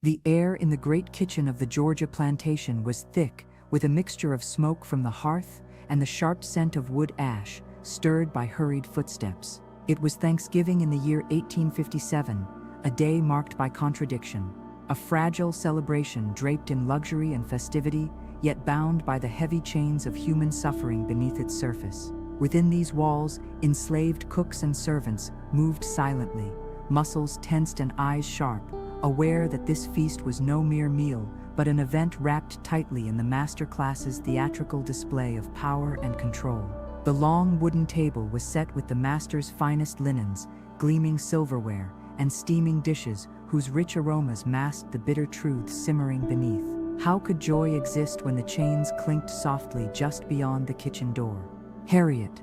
The air in the great kitchen of the Georgia plantation was thick with a mixture of smoke from the hearth and the sharp scent of wood ash, stirred by hurried footsteps. It was Thanksgiving in the year 1857, a day marked by contradiction, a fragile celebration draped in luxury and festivity, yet bound by the heavy chains of human suffering beneath its surface. Within these walls, enslaved cooks and servants moved silently, muscles tensed and eyes sharp, aware that this feast was no mere meal, but an event wrapped tightly in the master class's theatrical display of power and control. The long wooden table was set with the master's finest linens, gleaming silverware, and steaming dishes whose rich aromas masked the bitter truths simmering beneath. How could joy exist when the chains clinked softly just beyond the kitchen door? Harriet,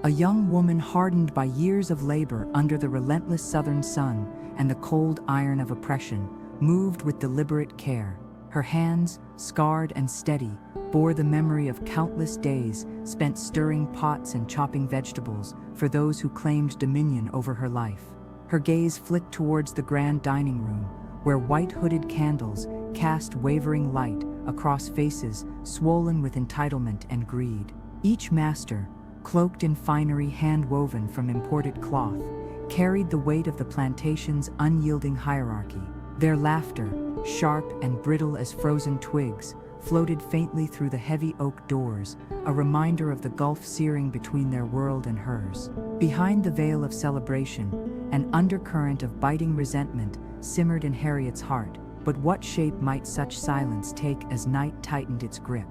a young woman hardened by years of labor under the relentless southern sun and the cold iron of oppression, moved with deliberate care. Her hands, scarred and steady, bore the memory of countless days spent stirring pots and chopping vegetables for those who claimed dominion over her life. Her gaze flicked towards the grand dining room, where white-hooded candles cast wavering light across faces swollen with entitlement and greed. Each master, cloaked in finery hand-woven from imported cloth, carried the weight of the plantation's unyielding hierarchy. Their laughter, sharp and brittle as frozen twigs, floated faintly through the heavy oak doors, a reminder of the gulf searing between their world and hers. Behind the veil of celebration, an undercurrent of biting resentment simmered in Harriet's heart. But what shape might such silence take as night tightened its grip?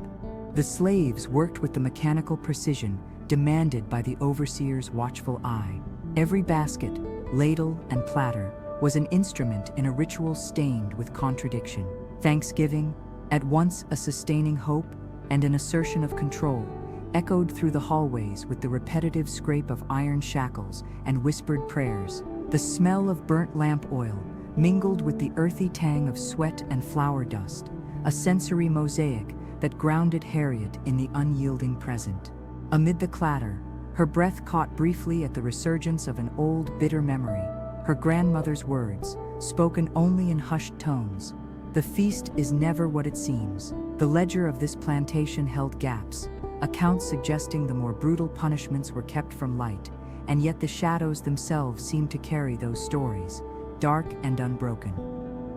The slaves worked with the mechanical precision demanded by the overseer's watchful eye. Every basket, ladle, and platter was an instrument in a ritual stained with contradiction. Thanksgiving, at once a sustaining hope and an assertion of control, echoed through the hallways with the repetitive scrape of iron shackles and whispered prayers. The smell of burnt lamp oil mingled with the earthy tang of sweat and flour dust, a sensory mosaic that grounded Harriet in the unyielding present. Amid the clatter, her breath caught briefly at the resurgence of an old, bitter memory, her grandmother's words, spoken only in hushed tones. The feast is never what it seems. The ledger of this plantation held gaps, accounts suggesting the more brutal punishments were kept from light, and yet the shadows themselves seemed to carry those stories, dark and unbroken.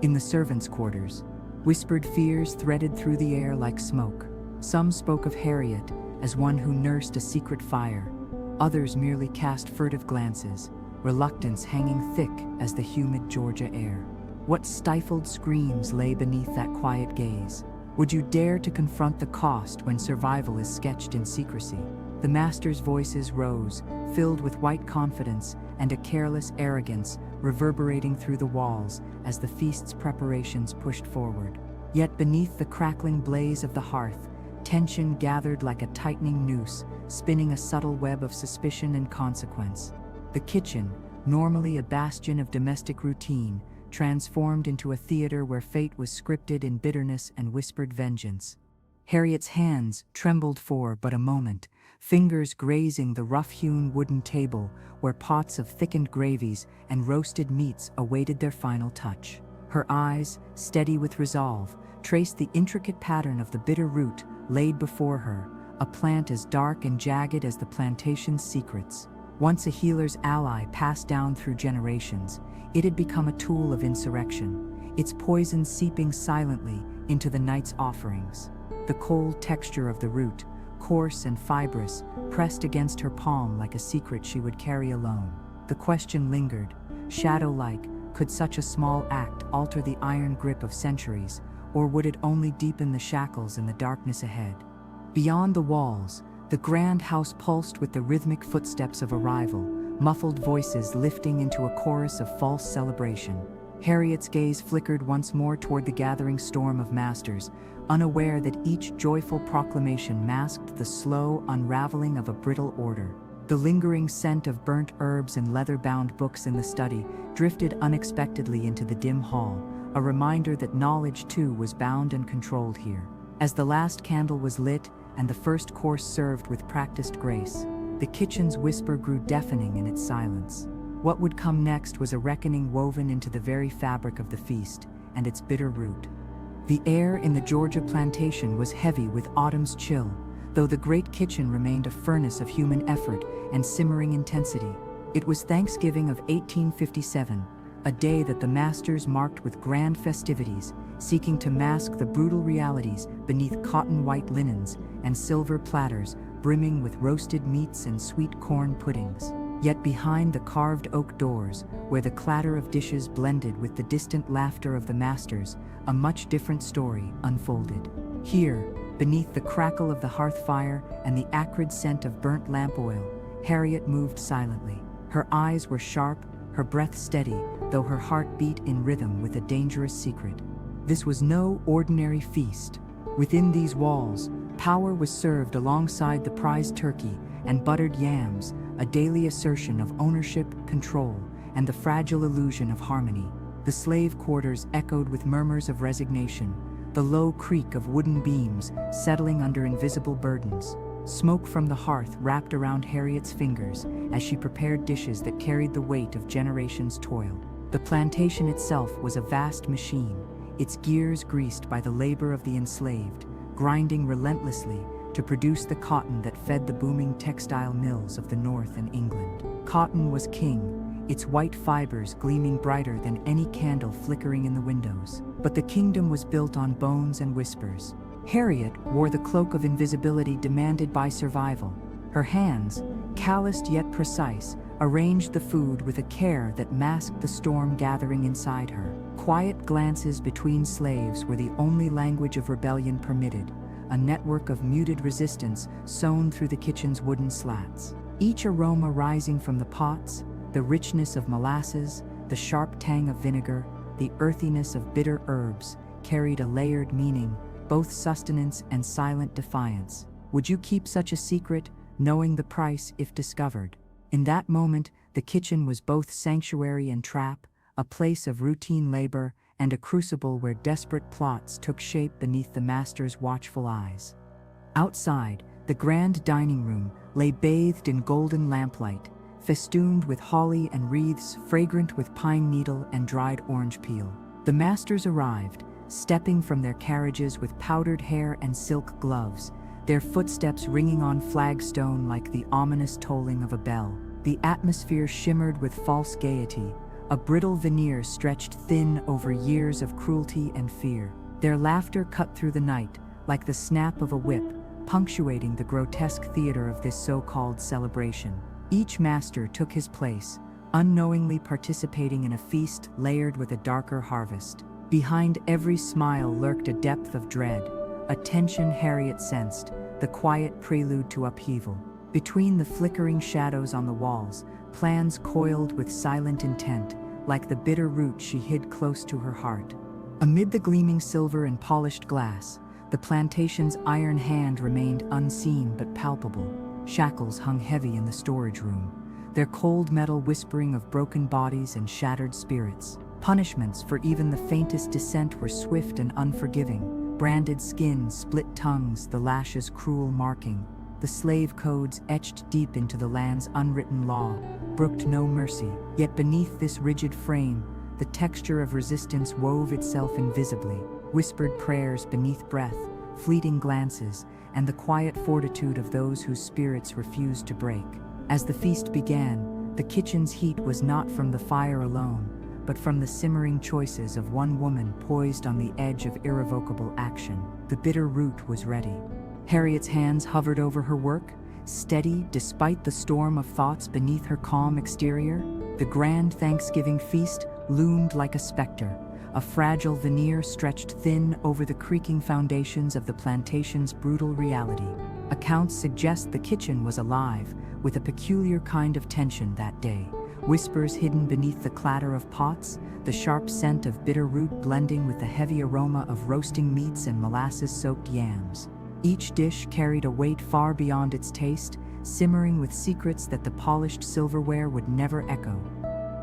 In the servants' quarters, whispered fears threaded through the air like smoke. Some spoke of Harriet as one who nursed a secret fire, others merely cast furtive glances, reluctance hanging thick as the humid Georgia air. What stifled screams lay beneath that quiet gaze? Would you dare to confront the cost when survival is sketched in secrecy? The master's voices rose, filled with white confidence and a careless arrogance reverberating through the walls as the feast's preparations pushed forward. Yet beneath the crackling blaze of the hearth, tension gathered like a tightening noose, spinning a subtle web of suspicion and consequence. The kitchen, normally a bastion of domestic routine, transformed into a theater where fate was scripted in bitterness and whispered vengeance. Harriet's hands trembled for but a moment, fingers grazing the rough-hewn wooden table where pots of thickened gravies and roasted meats awaited their final touch. Her eyes, steady with resolve, traced the intricate pattern of the bitter root laid before her, a plant as dark and jagged as the plantation's secrets. Once a healer's ally passed down through generations, it had become a tool of insurrection, its poison seeping silently into the night's offerings. The cold texture of the root, coarse and fibrous, pressed against her palm like a secret she would carry alone. The question lingered, shadow-like, could such a small act alter the iron grip of centuries, or would it only deepen the shackles in the darkness ahead? Beyond the walls, the grand house pulsed with the rhythmic footsteps of arrival, muffled voices lifting into a chorus of false celebration. Harriet's gaze flickered once more toward the gathering storm of masters, unaware that each joyful proclamation masked the slow unraveling of a brittle order. The lingering scent of burnt herbs and leather-bound books in the study drifted unexpectedly into the dim hall, a reminder that knowledge too was bound and controlled here. As the last candle was lit and the first course served with practiced grace, the kitchen's whisper grew deafening in its silence. What would come next was a reckoning woven into the very fabric of the feast, and its bitter root. The air in the Georgia plantation was heavy with autumn's chill, though the great kitchen remained a furnace of human effort and simmering intensity. It was Thanksgiving of 1857, a day that the masters marked with grand festivities, seeking to mask the brutal realities beneath cotton-white linens and silver platters brimming with roasted meats and sweet corn puddings. Yet behind the carved oak doors, where the clatter of dishes blended with the distant laughter of the masters, a much different story unfolded. Here, beneath the crackle of the hearth fire and the acrid scent of burnt lamp oil, Harriet moved silently. Her eyes were sharp, her breath steady, though her heart beat in rhythm with a dangerous secret. This was no ordinary feast. Within these walls, power was served alongside the prized turkey and buttered yams, a daily assertion of ownership, control, and the fragile illusion of harmony. The slave quarters echoed with murmurs of resignation, the low creak of wooden beams settling under invisible burdens. Smoke from the hearth wrapped around Harriet's fingers as she prepared dishes that carried the weight of generations' toil. The plantation itself was a vast machine, its gears greased by the labor of the enslaved, grinding relentlessly to produce the cotton that fed the booming textile mills of the North and England. Cotton was king, its white fibers gleaming brighter than any candle flickering in the windows. But the kingdom was built on bones and whispers. Harriet wore the cloak of invisibility demanded by survival. Her hands, calloused yet precise, arranged the food with a care that masked the storm gathering inside her. Quiet glances between slaves were the only language of rebellion permitted, a network of muted resistance sewn through the kitchen's wooden slats. Each aroma rising from the pots, the richness of molasses, the sharp tang of vinegar, the earthiness of bitter herbs, carried a layered meaning, both sustenance and silent defiance. Would you keep such a secret, knowing the price if discovered? In that moment, the kitchen was both sanctuary and trap, a place of routine labor and a crucible where desperate plots took shape beneath the master's watchful eyes. Outside, the grand dining room lay bathed in golden lamplight, festooned with holly and wreaths fragrant with pine needle and dried orange peel. The masters arrived, stepping from their carriages with powdered hair and silk gloves, their footsteps ringing on flagstone like the ominous tolling of a bell. The atmosphere shimmered with false gaiety, a brittle veneer stretched thin over years of cruelty and fear. Their laughter cut through the night, like the snap of a whip, punctuating the grotesque theater of this so-called celebration. Each master took his place, unknowingly participating in a feast layered with a darker harvest. Behind every smile lurked a depth of dread, a tension Harriet sensed, the quiet prelude to upheaval. Between the flickering shadows on the walls, plans coiled with silent intent, like the bitter root she hid close to her heart. Amid the gleaming silver and polished glass, the plantation's iron hand remained unseen but palpable. Shackles hung heavy in the storage room, their cold metal whispering of broken bodies and shattered spirits. Punishments for even the faintest dissent were swift and unforgiving. Branded skin, split tongues, the lashes' cruel marking. The slave codes etched deep into the land's unwritten law brooked no mercy. Yet beneath this rigid frame, the texture of resistance wove itself invisibly. Whispered prayers beneath breath, fleeting glances, and the quiet fortitude of those whose spirits refused to break. As the feast began, the kitchen's heat was not from the fire alone, but from the simmering choices of one woman poised on the edge of irrevocable action. The bitter root was ready. Harriet's hands hovered over her work, steady despite the storm of thoughts beneath her calm exterior. The grand Thanksgiving feast loomed like a specter, a fragile veneer stretched thin over the creaking foundations of the plantation's brutal reality. Accounts suggest the kitchen was alive, with a peculiar kind of tension that day. Whispers hidden beneath the clatter of pots, the sharp scent of bitter root blending with the heavy aroma of roasting meats and molasses-soaked yams. Each dish carried a weight far beyond its taste, simmering with secrets that the polished silverware would never echo.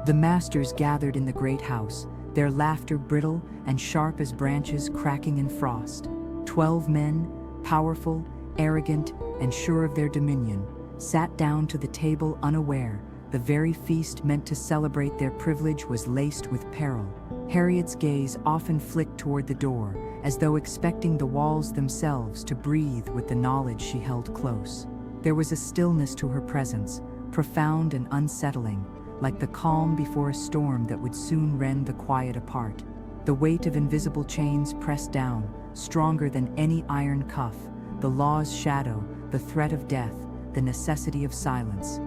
The masters gathered in the great house, their laughter brittle and sharp as branches cracking in frost. 12 men, powerful, arrogant, and sure of their dominion, sat down to the table unaware. The very feast meant to celebrate their privilege was laced with peril. Harriet's gaze often flicked toward the door, as though expecting the walls themselves to breathe with the knowledge she held close. There was a stillness to her presence, profound and unsettling, like the calm before a storm that would soon rend the quiet apart. The weight of invisible chains pressed down, stronger than any iron cuff, the law's shadow, the threat of death, the necessity of silence.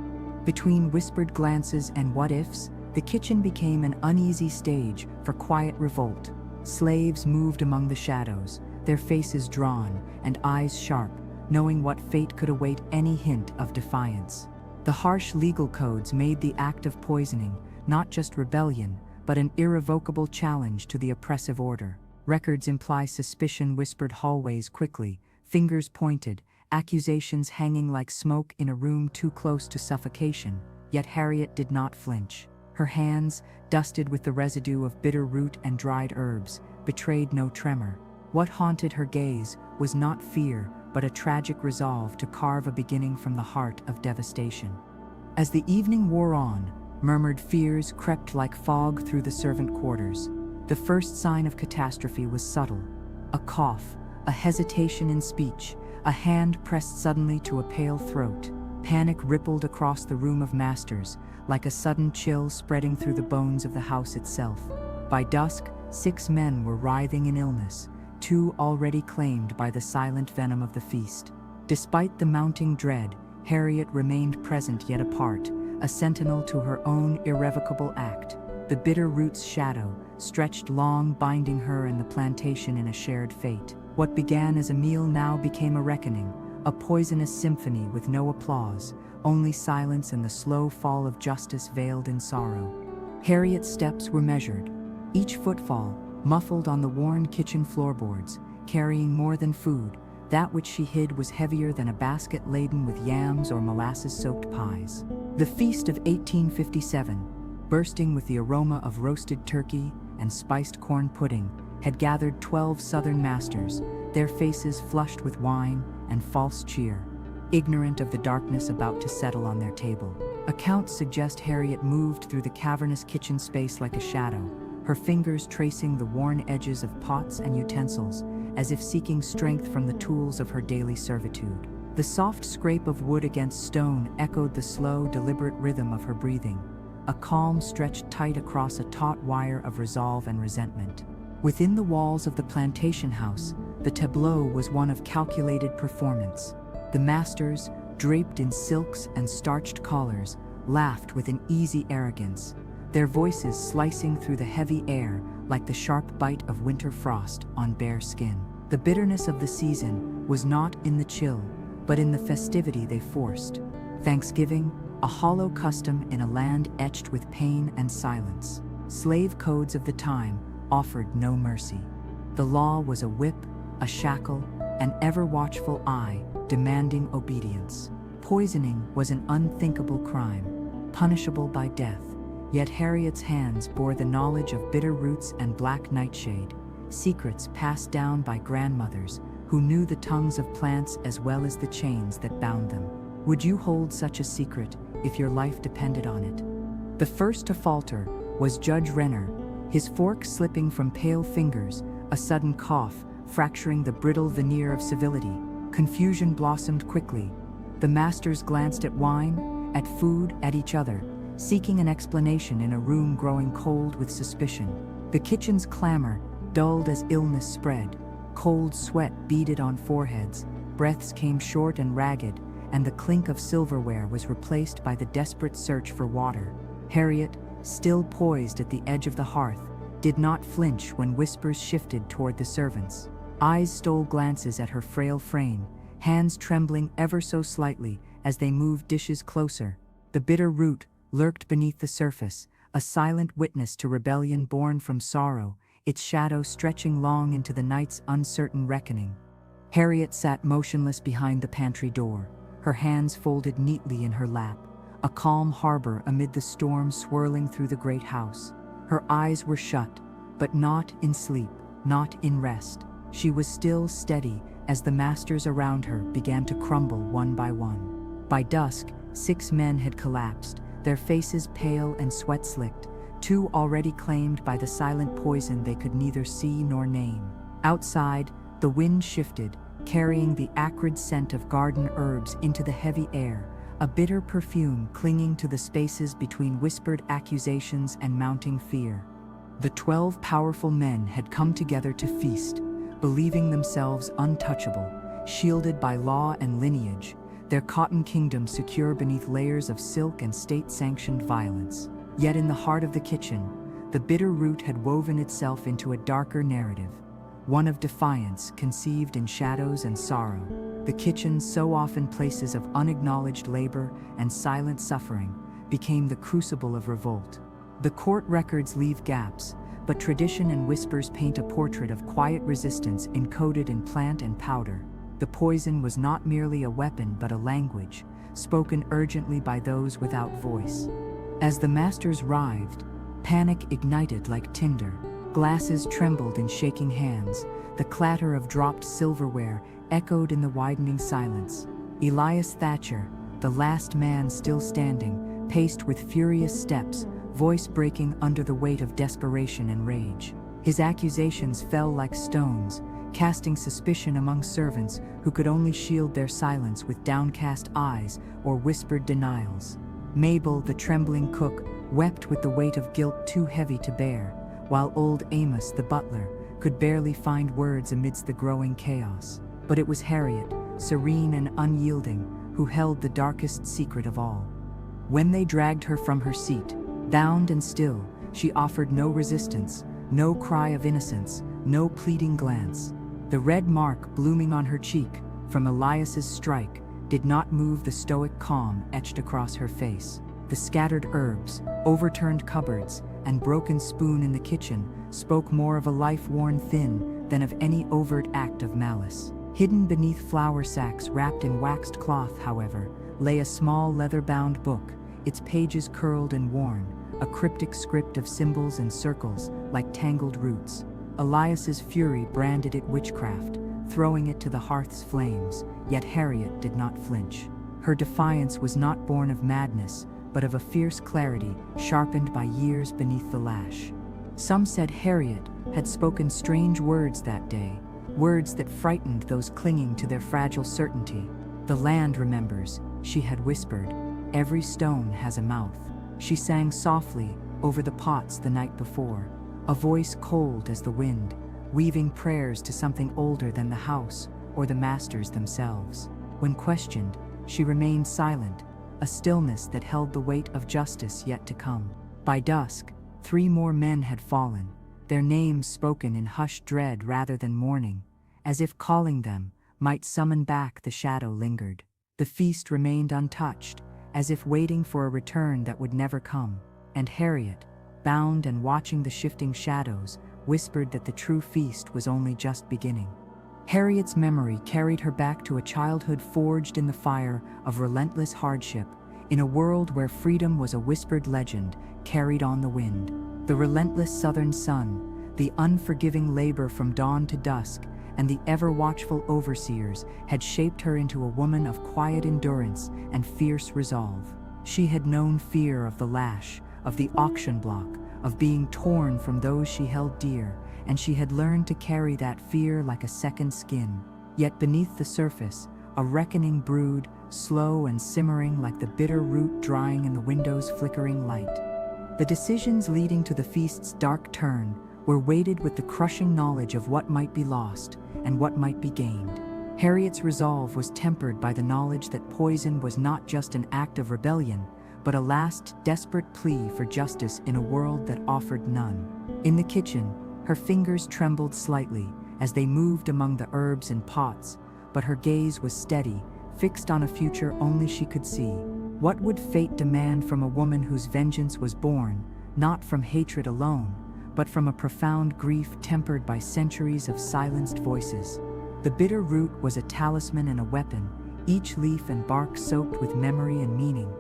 Between whispered glances and what-ifs, the kitchen became an uneasy stage for quiet revolt. Slaves moved among the shadows, their faces drawn and eyes sharp, knowing what fate could await any hint of defiance. The harsh legal codes made the act of poisoning not just rebellion, but an irrevocable challenge to the oppressive order. Records imply suspicion whispered hallways quickly, fingers pointed, accusations hanging like smoke in a room too close to suffocation, yet Harriet did not flinch. Her hands, dusted with the residue of bitter root and dried herbs, betrayed no tremor. What haunted her gaze was not fear, but a tragic resolve to carve a beginning from the heart of devastation. As the evening wore on, murmured fears crept like fog through the servant quarters. The first sign of catastrophe was subtle. A cough, a hesitation in speech, a hand pressed suddenly to a pale throat. Panic rippled across the room of masters, like a sudden chill spreading through the bones of the house itself. By dusk, 6 men were writhing in illness, 2 already claimed by the silent venom of the feast. Despite the mounting dread, Harriet remained present yet apart, a sentinel to her own irrevocable act. The bitter root's shadow stretched long, binding her and the plantation in a shared fate. What began as a meal now became a reckoning, a poisonous symphony with no applause, only silence and the slow fall of justice veiled in sorrow. Harriet's steps were measured, each footfall muffled on the worn kitchen floorboards, carrying more than food. That which she hid was heavier than a basket laden with yams or molasses-soaked pies. The feast of 1857, bursting with the aroma of roasted turkey and spiced corn pudding, had gathered 12 Southern masters, their faces flushed with wine and false cheer, ignorant of the darkness about to settle on their table. Accounts suggest Harriet moved through the cavernous kitchen space like a shadow, her fingers tracing the worn edges of pots and utensils, as if seeking strength from the tools of her daily servitude. The soft scrape of wood against stone echoed the slow, deliberate rhythm of her breathing, a calm stretched tight across a taut wire of resolve and resentment. Within the walls of the plantation house, the tableau was one of calculated performance. The masters, draped in silks and starched collars, laughed with an easy arrogance, their voices slicing through the heavy air like the sharp bite of winter frost on bare skin. The bitterness of the season was not in the chill, but in the festivity they forced. Thanksgiving, a hollow custom in a land etched with pain and silence. Slave codes of the time offered no mercy. The law was a whip, a shackle, an ever-watchful eye demanding obedience. Poisoning was an unthinkable crime, punishable by death. Yet Harriet's hands bore the knowledge of bitter roots and black nightshade, secrets passed down by grandmothers who knew the tongues of plants as well as the chains that bound them. Would you hold such a secret if your life depended on it? The first to falter was Judge Renner, his fork slipping from pale fingers, a sudden cough fracturing the brittle veneer of civility. Confusion blossomed quickly. The masters glanced at wine, at food, at each other, seeking an explanation in a room growing cold with suspicion. The kitchen's clamor dulled as illness spread. Cold sweat beaded on foreheads, breaths came short and ragged, and the clink of silverware was replaced by the desperate search for water. Harriet, still poised at the edge of the hearth, did not flinch when whispers shifted toward the servants. Eyes stole glances at her frail frame, hands trembling ever so slightly as they moved dishes closer. The bitter root lurked beneath the surface, a silent witness to rebellion born from sorrow, its shadow stretching long into the night's uncertain reckoning. Harriet sat motionless behind the pantry door, her hands folded neatly in her lap, a calm harbor amid the storm swirling through the great house. Her eyes were shut, but not in sleep, not in rest. She was still steady as the masters around her began to crumble one by one. By dusk, 6 men had collapsed, their faces pale and sweat-slicked, two already claimed by the silent poison they could neither see nor name. Outside, the wind shifted, carrying the acrid scent of garden herbs into the heavy air, a bitter perfume clinging to the spaces between whispered accusations and mounting fear. The 12 powerful men had come together to feast, believing themselves untouchable, shielded by law and lineage, their cotton kingdom secure beneath layers of silk and state-sanctioned violence. Yet in the heart of the kitchen, the bitter root had woven itself into a darker narrative, one of defiance conceived in shadows and sorrow. The kitchen, so often places of unacknowledged labor and silent suffering, became the crucible of revolt. The court records leave gaps, but tradition and whispers paint a portrait of quiet resistance encoded in plant and powder. The poison was not merely a weapon but a language, spoken urgently by those without voice. As the masters writhed, panic ignited like tinder. Glasses trembled in shaking hands. The clatter of dropped silverware echoed in the widening silence. Elias Thatcher, the last man still standing, paced with furious steps, voice breaking under the weight of desperation and rage. His accusations fell like stones, casting suspicion among servants who could only shield their silence with downcast eyes or whispered denials. Mabel, the trembling cook, wept with the weight of guilt too heavy to bear, while old Amos, the butler, could barely find words amidst the growing chaos. But it was Harriet, serene and unyielding, who held the darkest secret of all. When they dragged her from her seat, bound and still, she offered no resistance, no cry of innocence, no pleading glance. The red mark blooming on her cheek from Elias's strike did not move the stoic calm etched across her face. The scattered herbs, overturned cupboards, and broken spoon in the kitchen spoke more of a life worn thin than of any overt act of malice. Hidden beneath flour sacks wrapped in waxed cloth, however, lay a small leather-bound book, its pages curled and worn, a cryptic script of symbols and circles like tangled roots. Elias's fury branded it witchcraft, throwing it to the hearth's flames, yet Harriet did not flinch. Her defiance was not born of madness, but of a fierce clarity sharpened by years beneath the lash. Some said Harriet had spoken strange words that day, words that frightened those clinging to their fragile certainty. "The land remembers," she had whispered. "Every stone has a mouth." She sang softly over the pots the night before, a voice cold as the wind, weaving prayers to something older than the house or the masters themselves. When questioned, she remained silent, a stillness that held the weight of justice yet to come. By dusk, 3 more men had fallen, their names spoken in hushed dread rather than mourning, as if calling them might summon back the shadow lingered. The feast remained untouched, as if waiting for a return that would never come, and Harriet, bound and watching the shifting shadows, whispered that the true feast was only just beginning. Harriet's memory carried her back to a childhood forged in the fire of relentless hardship, in a world where freedom was a whispered legend carried on the wind. The relentless southern sun, the unforgiving labor from dawn to dusk, and the ever-watchful overseers had shaped her into a woman of quiet endurance and fierce resolve. She had known fear of the lash, of the auction block, of being torn from those she held dear, and she had learned to carry that fear like a second skin. Yet beneath the surface, a reckoning brewed, slow and simmering like the bitter root drying in the window's flickering light. The decisions leading to the feast's dark turn were weighted with the crushing knowledge of what might be lost and what might be gained. Harriet's resolve was tempered by the knowledge that poison was not just an act of rebellion, but a last, desperate plea for justice in a world that offered none. In the kitchen, her fingers trembled slightly as they moved among the herbs and pots, but her gaze was steady, fixed on a future only she could see. What would fate demand from a woman whose vengeance was born, not from hatred alone, but from a profound grief tempered by centuries of silenced voices? The bitter root was a talisman and a weapon, each leaf and bark soaked with memory and meaning.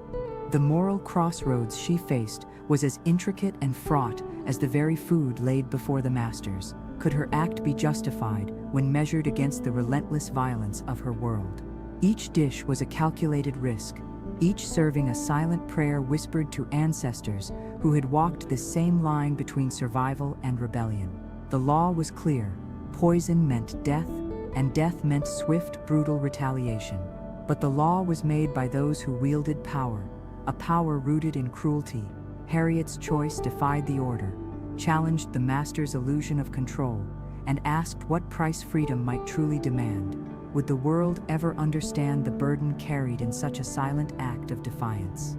The moral crossroads she faced was as intricate and fraught as the very food laid before the masters. Could her act be justified when measured against the relentless violence of her world? Each dish was a calculated risk, each serving a silent prayer whispered to ancestors who had walked this same line between survival and rebellion. The law was clear: poison meant death, and death meant swift, brutal retaliation. But the law was made by those who wielded power, a power rooted in cruelty. Harriet's choice defied the order, challenged the master's illusion of control, and asked what price freedom might truly demand. Would the world ever understand the burden carried in such a silent act of defiance?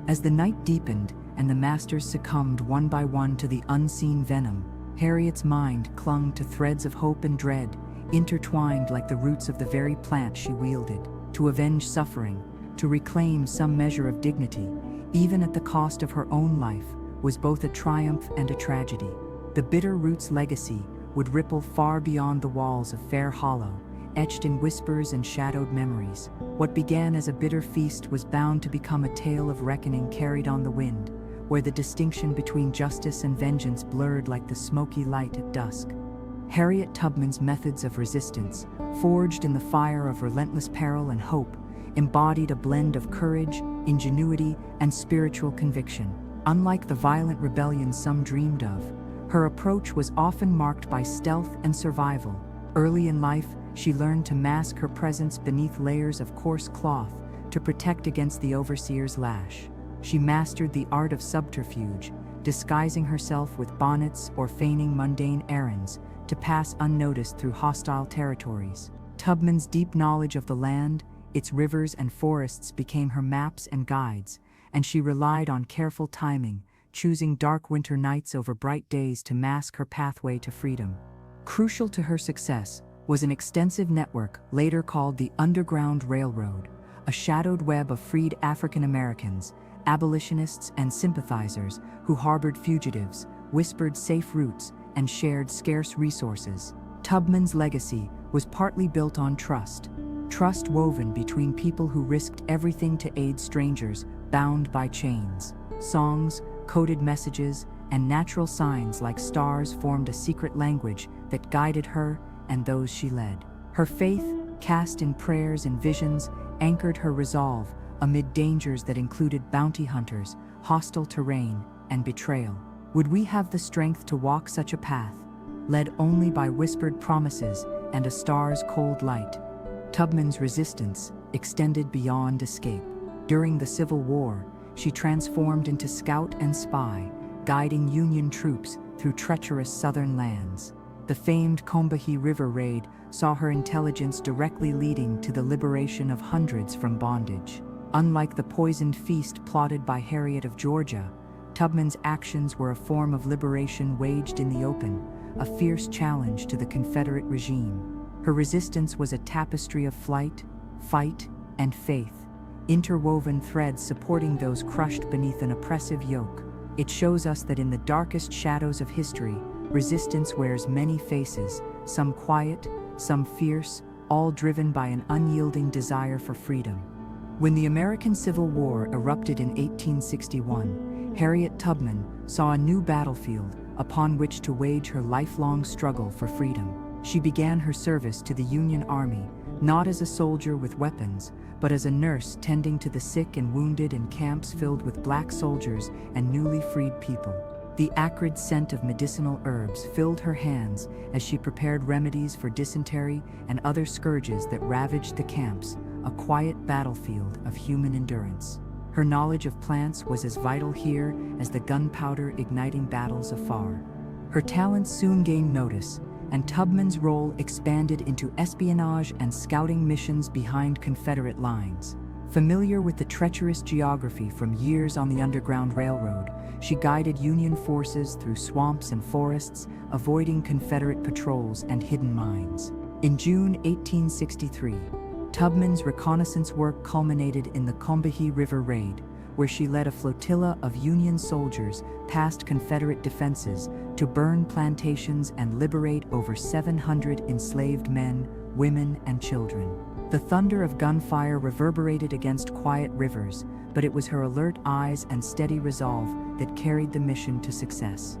As the night deepened and the masters succumbed one by one to the unseen venom, Harriet's mind clung to threads of hope and dread, intertwined like the roots of the very plant she wielded. To avenge suffering, to reclaim some measure of dignity, even at the cost of her own life, was both a triumph and a tragedy. The bitter root's legacy would ripple far beyond the walls of Fair Hollow, etched in whispers and shadowed memories. What began as a bitter feast was bound to become a tale of reckoning carried on the wind, where the distinction between justice and vengeance blurred like the smoky light at dusk. Harriet Tubman's methods of resistance, forged in the fire of relentless peril and hope, embodied a blend of courage, ingenuity, and spiritual conviction. Unlike the violent rebellion some dreamed of, her approach was often marked by stealth and survival. Early in life, she learned to mask her presence beneath layers of coarse cloth to protect against the overseer's lash. She mastered the art of subterfuge, disguising herself with bonnets or feigning mundane errands to pass unnoticed through hostile territories. Tubman's deep knowledge of the land, its rivers and forests became her maps and guides, and she relied on careful timing, choosing dark winter nights over bright days to mask her pathway to freedom. Crucial to her success was an extensive network later called the Underground Railroad, a shadowed web of freed African Americans, abolitionists and sympathizers who harbored fugitives, whispered safe routes, and shared scarce resources. Tubman's legacy was partly built on trust woven between people who risked everything to aid strangers bound by chains. Songs, coded messages, and natural signs like stars formed a secret language that guided her and those she led. Her faith, cast in prayers and visions, anchored her resolve amid dangers that included bounty hunters, hostile terrain, and betrayal. Would we have the strength to walk such a path, led only by whispered promises and a star's cold light? Tubman's resistance extended beyond escape. During the Civil War, she transformed into scout and spy, guiding Union troops through treacherous southern lands. The famed Combahee River raid saw her intelligence directly leading to the liberation of hundreds from bondage. Unlike the poisoned feast plotted by Harriet of Georgia, Tubman's actions were a form of liberation waged in the open, a fierce challenge to the Confederate regime. Her resistance was a tapestry of flight, fight, and faith, interwoven threads supporting those crushed beneath an oppressive yoke. It shows us that in the darkest shadows of history, resistance wears many faces, some quiet, some fierce, all driven by an unyielding desire for freedom. When the American Civil War erupted in 1861, Harriet Tubman saw a new battlefield upon which to wage her lifelong struggle for freedom. She began her service to the Union Army, not as a soldier with weapons, but as a nurse tending to the sick and wounded in camps filled with black soldiers and newly freed people. The acrid scent of medicinal herbs filled her hands as she prepared remedies for dysentery and other scourges that ravaged the camps, a quiet battlefield of human endurance. Her knowledge of plants was as vital here as the gunpowder igniting battles afar. Her talents soon gained notice, and Tubman's role expanded into espionage and scouting missions behind Confederate lines. Familiar with the treacherous geography from years on the Underground Railroad, she guided Union forces through swamps and forests, avoiding Confederate patrols and hidden mines. In June 1863, Tubman's reconnaissance work culminated in the Combahee River raid, where she led a flotilla of Union soldiers past Confederate defenses to burn plantations and liberate over 700 enslaved men, women, and children. The thunder of gunfire reverberated against quiet rivers, but it was her alert eyes and steady resolve that carried the mission to success.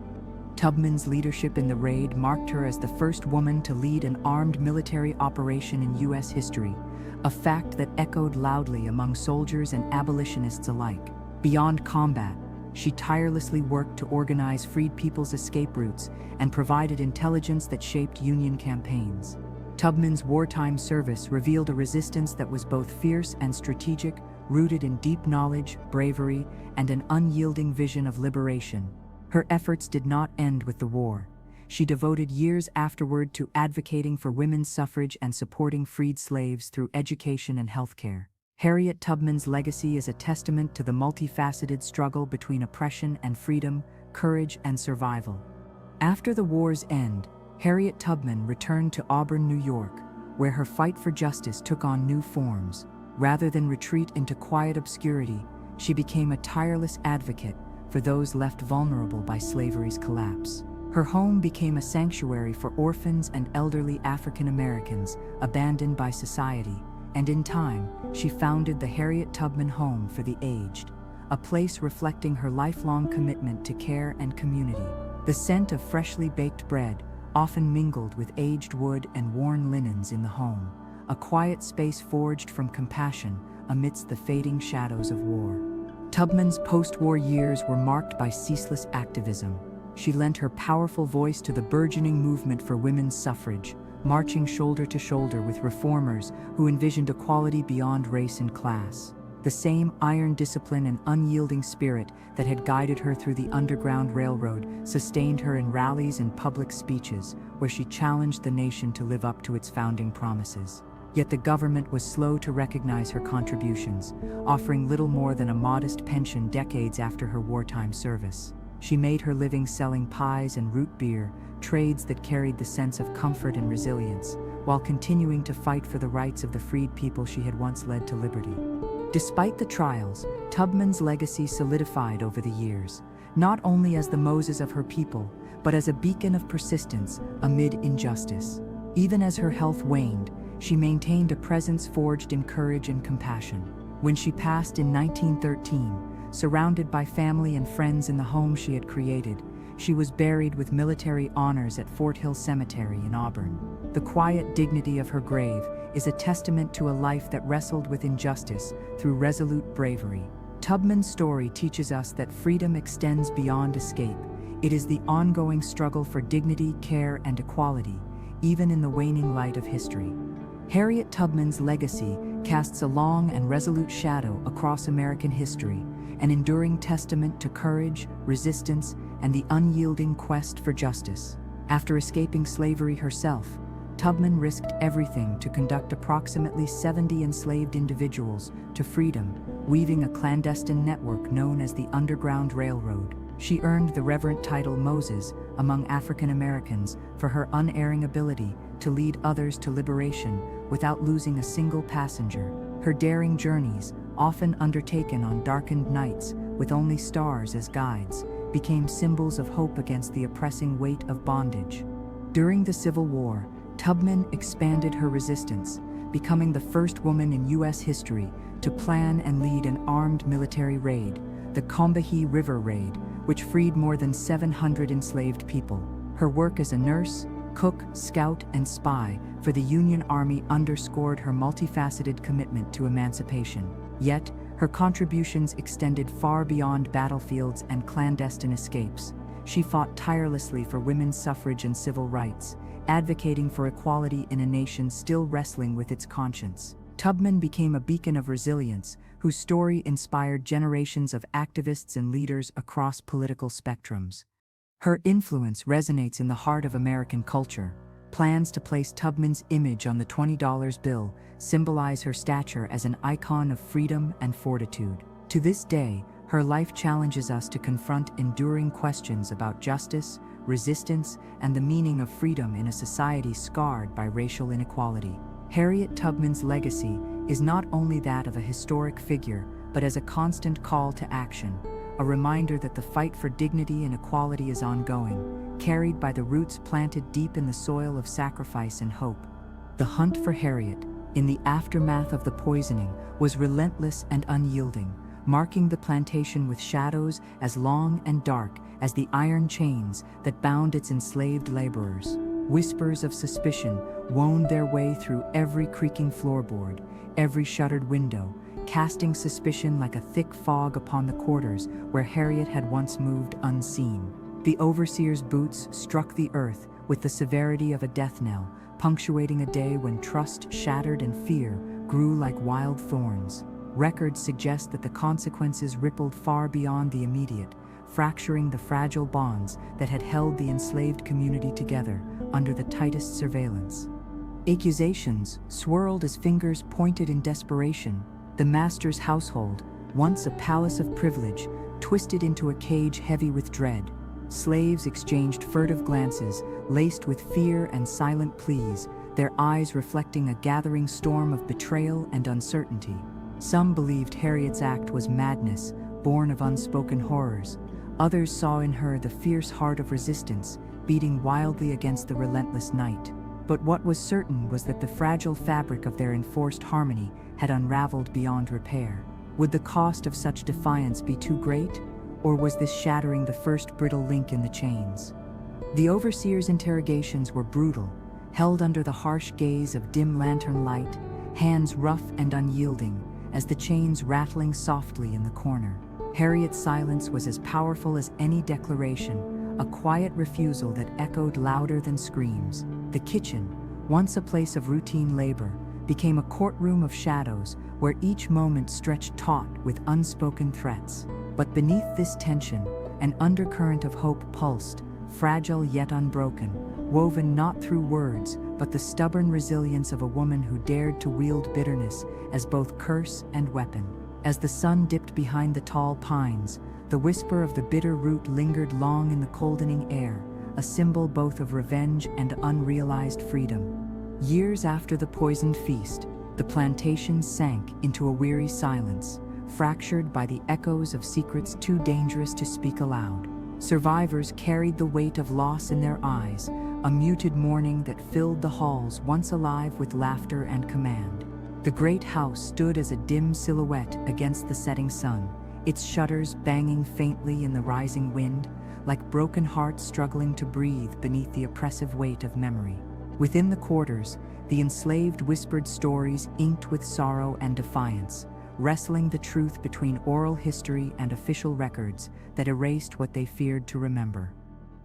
Tubman's leadership in the raid marked her as the first woman to lead an armed military operation in U.S. history, a fact that echoed loudly among soldiers and abolitionists alike. Beyond combat, she tirelessly worked to organize freed people's escape routes and provided intelligence that shaped Union campaigns. Tubman's wartime service revealed a resistance that was both fierce and strategic, rooted in deep knowledge, bravery, and an unyielding vision of liberation. Her efforts did not end with the war. She devoted years afterward to advocating for women's suffrage and supporting freed slaves through education and healthcare. Harriet Tubman's legacy is a testament to the multifaceted struggle between oppression and freedom, courage and survival. After the war's end, Harriet Tubman returned to Auburn, New York, where her fight for justice took on new forms. Rather than retreat into quiet obscurity, she became a tireless advocate for those left vulnerable by slavery's collapse. Her home became a sanctuary for orphans and elderly African Americans abandoned by society, and in time, she founded the Harriet Tubman Home for the Aged, a place reflecting her lifelong commitment to care and community. The scent of freshly baked bread, often mingled with aged wood and worn linens in the home, a quiet space forged from compassion amidst the fading shadows of war. Tubman's post-war years were marked by ceaseless activism. She lent her powerful voice to the burgeoning movement for women's suffrage, marching shoulder to shoulder with reformers who envisioned equality beyond race and class. The same iron discipline and unyielding spirit that had guided her through the Underground Railroad sustained her in rallies and public speeches, where she challenged the nation to live up to its founding promises. Yet the government was slow to recognize her contributions, offering little more than a modest pension decades after her wartime service. She made her living selling pies and root beer, trades that carried the sense of comfort and resilience, while continuing to fight for the rights of the freed people she had once led to liberty. Despite the trials, Tubman's legacy solidified over the years, not only as the Moses of her people, but as a beacon of persistence amid injustice. Even as her health waned, she maintained a presence forged in courage and compassion. When she passed in 1913, surrounded by family and friends in the home she had created, she was buried with military honors at Fort Hill Cemetery in Auburn. The quiet dignity of her grave is a testament to a life that wrestled with injustice through resolute bravery. Tubman's story teaches us that freedom extends beyond escape. It is the ongoing struggle for dignity, care, and equality, even in the waning light of history. Harriet Tubman's legacy casts a long and resolute shadow across American history, an enduring testament to courage, resistance, and the unyielding quest for justice. After escaping slavery herself, Tubman risked everything to conduct approximately 70 enslaved individuals to freedom, weaving a clandestine network known as the Underground Railroad. She earned the reverent title Moses among African Americans for her unerring ability to lead others to liberation without losing a single passenger. Her daring journeys, often undertaken on darkened nights with only stars as guides, became symbols of hope against the oppressing weight of bondage. During the Civil War, Tubman expanded her resistance, becoming the first woman in U.S. history to plan and lead an armed military raid, the Combahee River Raid, which freed more than 700 enslaved people. Her work as a nurse, cook, scout, and spy for the Union Army underscored her multifaceted commitment to emancipation. Yet, her contributions extended far beyond battlefields and clandestine escapes. She fought tirelessly for women's suffrage and civil rights, advocating for equality in a nation still wrestling with its conscience. Tubman became a beacon of resilience, whose story inspired generations of activists and leaders across political spectrums. Her influence resonates in the heart of American culture. Plans to place Tubman's image on the $20 bill symbolize her stature as an icon of freedom and fortitude. To this day, her life challenges us to confront enduring questions about justice, resistance, and the meaning of freedom in a society scarred by racial inequality. Harriet Tubman's legacy is not only that of a historic figure, but as a constant call to action, a reminder that the fight for dignity and equality is ongoing, carried by the roots planted deep in the soil of sacrifice and hope. The hunt for Harriet, in the aftermath of the poisoning, was relentless and unyielding, marking the plantation with shadows as long and dark as the iron chains that bound its enslaved laborers. Whispers of suspicion wound their way through every creaking floorboard, every shuttered window, casting suspicion like a thick fog upon the quarters where Harriet had once moved unseen. The overseer's boots struck the earth with the severity of a death knell, punctuating a day when trust shattered and fear grew like wild thorns. Records suggest that the consequences rippled far beyond the immediate, fracturing the fragile bonds that had held the enslaved community together under the tightest surveillance. Accusations swirled as fingers pointed in desperation. The master's household, once a palace of privilege, twisted into a cage heavy with dread. Slaves exchanged furtive glances, laced with fear and silent pleas, their eyes reflecting a gathering storm of betrayal and uncertainty. Some believed Harriet's act was madness, born of unspoken horrors. Others saw in her the fierce heart of resistance, beating wildly against the relentless night. But what was certain was that the fragile fabric of their enforced harmony had unraveled beyond repair. Would the cost of such defiance be too great? Or was this shattering the first brittle link in the chains? The overseer's interrogations were brutal, held under the harsh gaze of dim lantern light, hands rough and unyielding, as the chains rattling softly in the corner. Harriet's silence was as powerful as any declaration, a quiet refusal that echoed louder than screams. The kitchen, once a place of routine labor, became a courtroom of shadows where each moment stretched taut with unspoken threats. But beneath this tension, an undercurrent of hope pulsed, fragile yet unbroken, woven not through words, but the stubborn resilience of a woman who dared to wield bitterness as both curse and weapon. As the sun dipped behind the tall pines, the whisper of the bitter root lingered long in the coldening air, a symbol both of revenge and unrealized freedom. Years after the poisoned feast, the plantation sank into a weary silence, fractured by the echoes of secrets too dangerous to speak aloud. Survivors carried the weight of loss in their eyes, a muted mourning that filled the halls once alive with laughter and command. The great house stood as a dim silhouette against the setting sun, its shutters banging faintly in the rising wind, like broken hearts struggling to breathe beneath the oppressive weight of memory. Within the quarters, the enslaved whispered stories inked with sorrow and defiance, wrestling the truth between oral history and official records that erased what they feared to remember.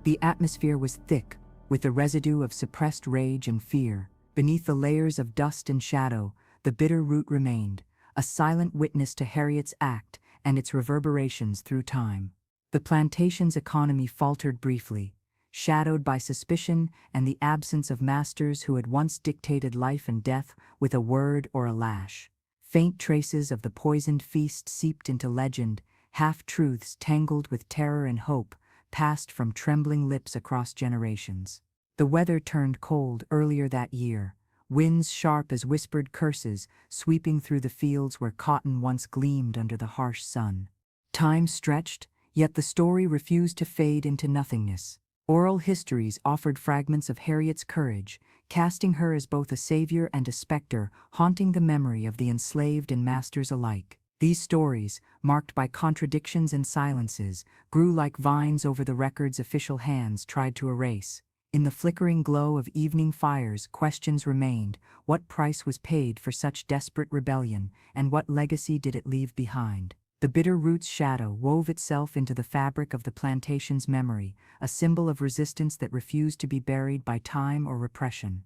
The atmosphere was thick, with the residue of suppressed rage and fear. Beneath the layers of dust and shadow, the bitter root remained, a silent witness to Harriet's act and its reverberations through time. The plantation's economy faltered briefly, shadowed by suspicion and the absence of masters who had once dictated life and death with a word or a lash. Faint traces of the poisoned feast seeped into legend, half-truths tangled with terror and hope, passed from trembling lips across generations. The weather turned cold earlier that year, winds sharp as whispered curses sweeping through the fields where cotton once gleamed under the harsh sun. Time stretched, yet the story refused to fade into nothingness. Oral histories offered fragments of Harriet's courage, casting her as both a savior and a specter, haunting the memory of the enslaved and masters alike. These stories, marked by contradictions and silences, grew like vines over the records official hands tried to erase. In the flickering glow of evening fires, questions remained: what price was paid for such desperate rebellion, and what legacy did it leave behind? The bitter root's shadow wove itself into the fabric of the plantation's memory, a symbol of resistance that refused to be buried by time or repression.